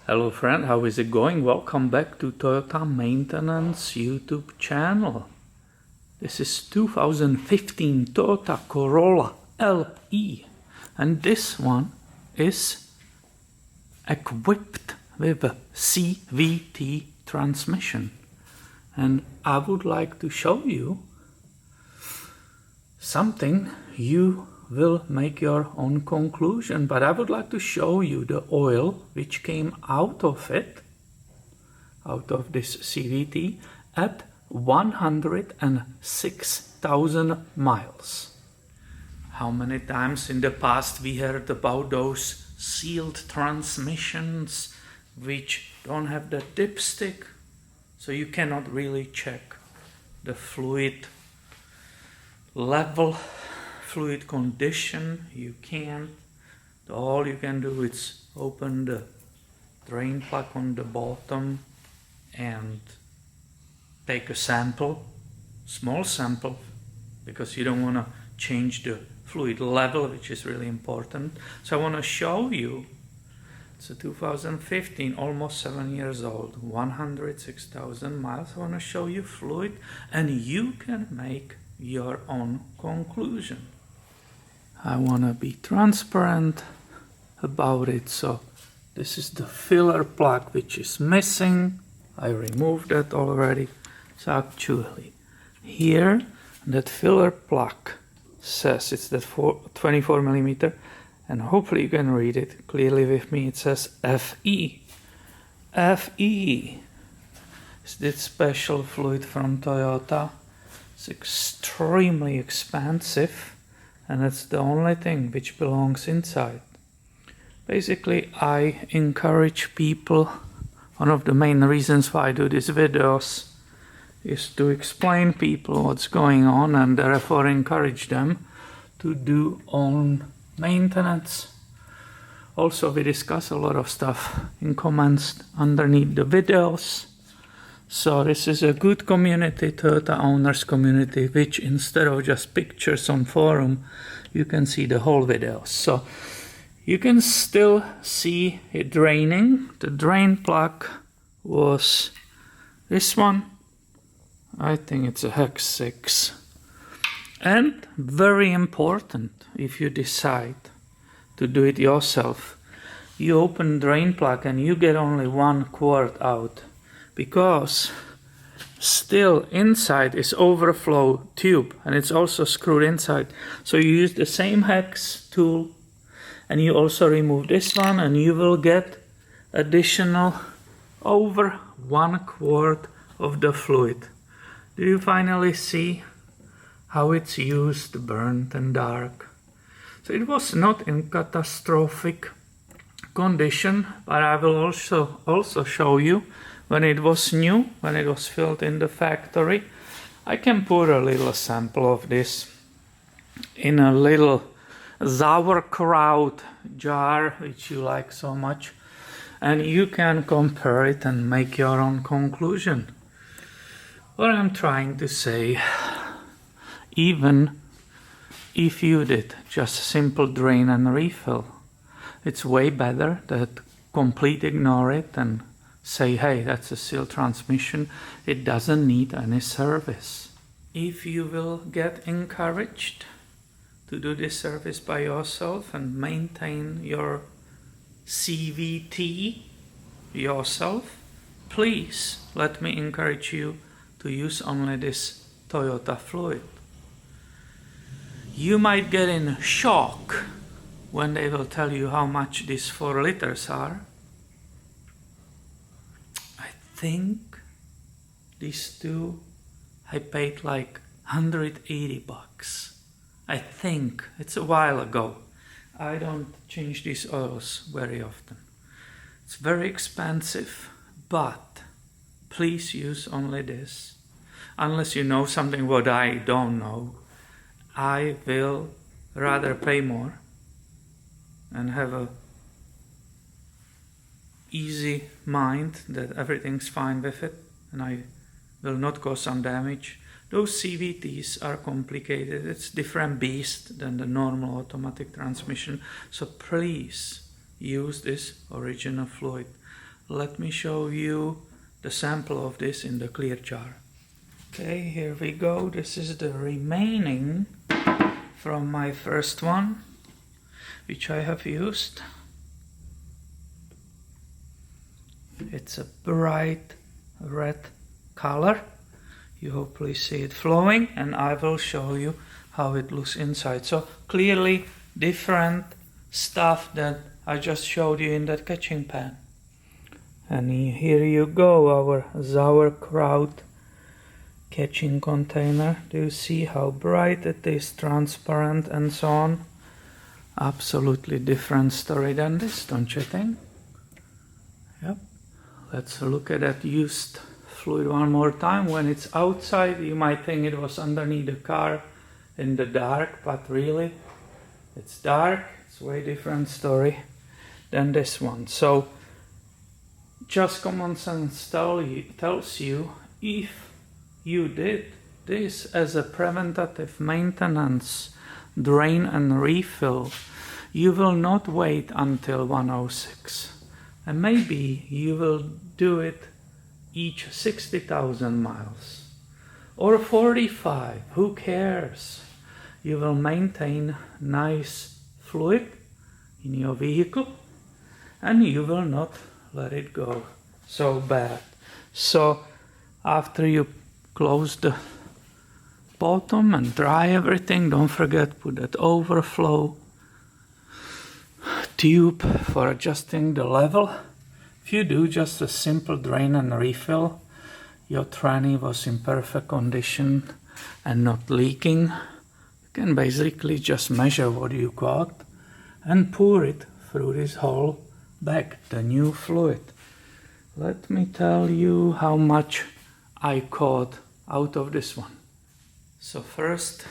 Hello friend, how is it going? Welcome back to Toyota Maintenance YouTube channel. This is 2015 Toyota Corolla LE and this one is equipped with a CVT transmission. And I would like to show you something you will make your own conclusion, but I would like to show you the oil which came out of it, out of this CVT at 106,000 miles. How many times in the past we heard about those sealed transmissions which don't have the dipstick, so you cannot really check the fluid level, fluid condition. You can't. All you can do is open the drain plug on the bottom and take a sample, small sample, because you don't want to change the fluid level, which is really important. So I want to show you, it's a 2015, almost 7 years old, 106,000 miles. I want to show you fluid and you can make your own conclusion. I want to be transparent about it. So this is the filler plug which is missing. I removed that already. So actually here that filler plug says it's that 24 millimeter, and hopefully you can read it clearly with me. It says FE. FE is this special fluid from Toyota. It's extremely expensive. And it's the only thing which belongs inside. Basically, I encourage people, one of the main reasons why I do these videos is to explain people what's going on and therefore encourage them to do own maintenance. Also, we discuss a lot of stuff in comments underneath the videos. So this is a good community, Toyota owners community, which instead of just pictures on forum, you can see the whole video. So you can still see it draining. The drain plug was this one. I think it's a hex 6. And very important, if you decide to do it yourself, you open drain plug and you get only 1 quart out, because still inside is overflow tube and it's also screwed inside. So you use the same hex tool and you also remove this one and you will get additional over 1 quart of the fluid. Do you finally see how it's used, burnt and dark? So it was not in catastrophic condition, but I will also show you when it was new, when it was filled in the factory. I can put a little sample of this in a little sauerkraut jar, which you like so much, and you can compare it and make your own conclusion. What I'm trying to say, even if you did just simple drain and refill, it's way better than complete ignore it and say, hey, that's a sealed transmission, it doesn't need any service. If you will get encouraged to do this service by yourself and maintain your CVT yourself, please let me encourage you to use only this Toyota fluid. You might get in shock when they will tell you how much these 4 liters are. I think these two I paid like 180 bucks. I think it's a while ago. I don't change these oils very often. It's very expensive, but please use only this. Unless you know something what I don't know, I will rather pay more and have a easy mind that everything's fine with it and I will not cause some damage. Those CVTs are complicated. It's different beast than the normal automatic transmission. So please use this original fluid. let me show you the sample of this in the clear jar. Okay, here we go. This is the remaining from my first one, which I have used. It's a bright red color. You hopefully see it flowing, and I will show you how it looks inside. So clearly different stuff that I just showed you in that catching pan. And here you go, our sauerkraut catching container. Do you see how bright it is, transparent and so on? Absolutely different story than this, don't you think? Yep. Let's look at that used fluid one more time. When it's outside, you might think it was underneath the car in the dark, but really it's dark. It's a way different story than this one. So just common sense tells you, if you did this as a preventative maintenance drain and refill, you will not wait until 106, and maybe you will do it each 60,000 miles or 45. Who cares? You will maintain nice fluid in your vehicle, and you will not let it go so bad. So after you close the bottom and dry everything, don't forget put that overflow tube for adjusting the level. If you do just a simple drain and refill, your tranny was in perfect condition and not leaking, you can basically just measure what you got and pour it through this whole bag, the new fluid. Let me tell you how much I caught out of this one. So first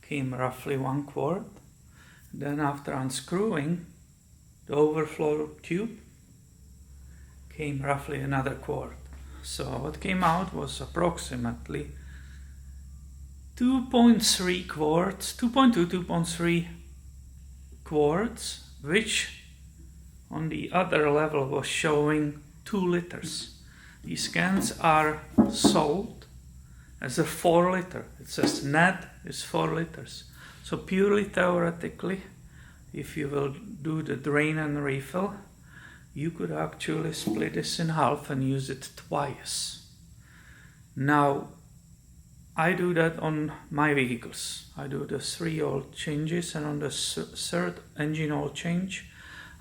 came roughly 1 quart. Then after unscrewing the overflow tube, came roughly another quart. So what came out was approximately 2.3 quarts, 2.2, 2.3 quarts, which on the other level was showing 2 liters. These cans are sold as a 4 liter. It says net is 4 liters. So purely theoretically, if you will do the drain and refill, you could actually split this in half and use it twice. Now, I do that on my vehicles. I do the 3 oil changes, and on the 3rd engine oil change,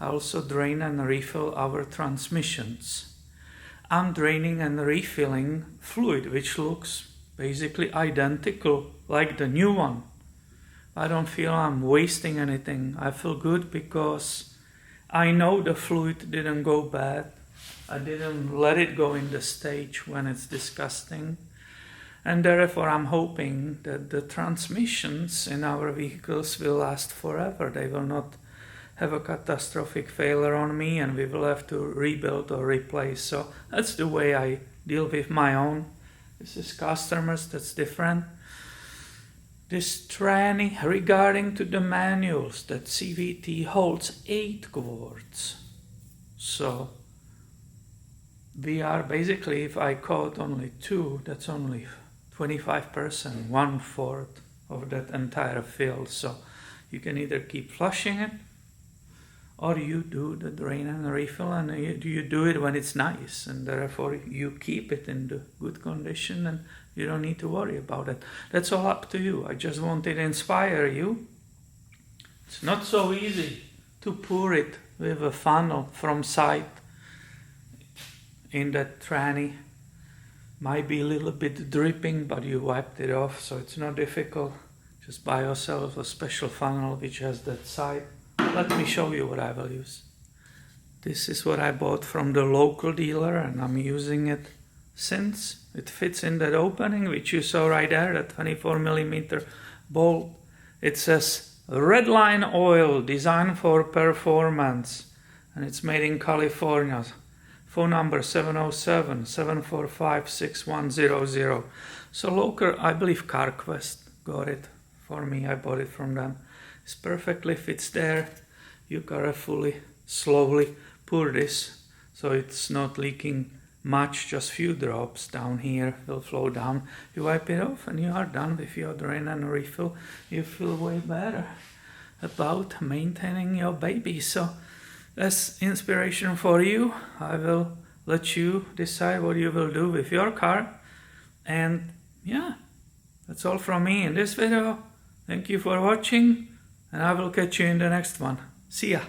I also drain and refill our transmissions. I'm draining and refilling fluid which looks basically identical like the new one. I don't feel I'm wasting anything. I feel good because I know the fluid didn't go bad. I didn't let it go in the stage when it's disgusting. And therefore I'm hoping that the transmissions in our vehicles will last forever. They will not have a catastrophic failure on me and we will have to rebuild or replace. So that's the way I deal with my own. This is customers, that's different. This tranny, regarding to the manuals, that CVT holds 8 quarts. So we are basically, if I caught only 2, that's only 25%, 1/4 of that entire fill. So you can either keep flushing it, or you do the drain and refill, and you do it when it's nice, and therefore you keep it in the good condition and you don't need to worry about it. That's all up to you. I just wanted to inspire you. It's not so easy to pour it with a funnel from side in that tranny. Might be a little bit dripping, but you wiped it off, so it's not difficult. Just buy yourself a special funnel which has that side. Let me show you what I will use. This is what I bought from the local dealer and I'm using it since. It fits in that opening which you saw right there, that 24mm bolt. It says Redline Oil, designed for performance, and it's made in California. Phone number 707-745-6100. So local, I believe CarQuest got it for me. I bought it from them. It perfectly fits there. You carefully, slowly pour this so it's not leaking much, just few drops down here will flow down. You wipe it off and you are done with your drain and refill. You feel way better about maintaining your baby. So that's inspiration for you. I will let you decide what you will do with your car. And yeah, that's all from me in this video. Thank you for watching, and I will catch you in the next one. See ya!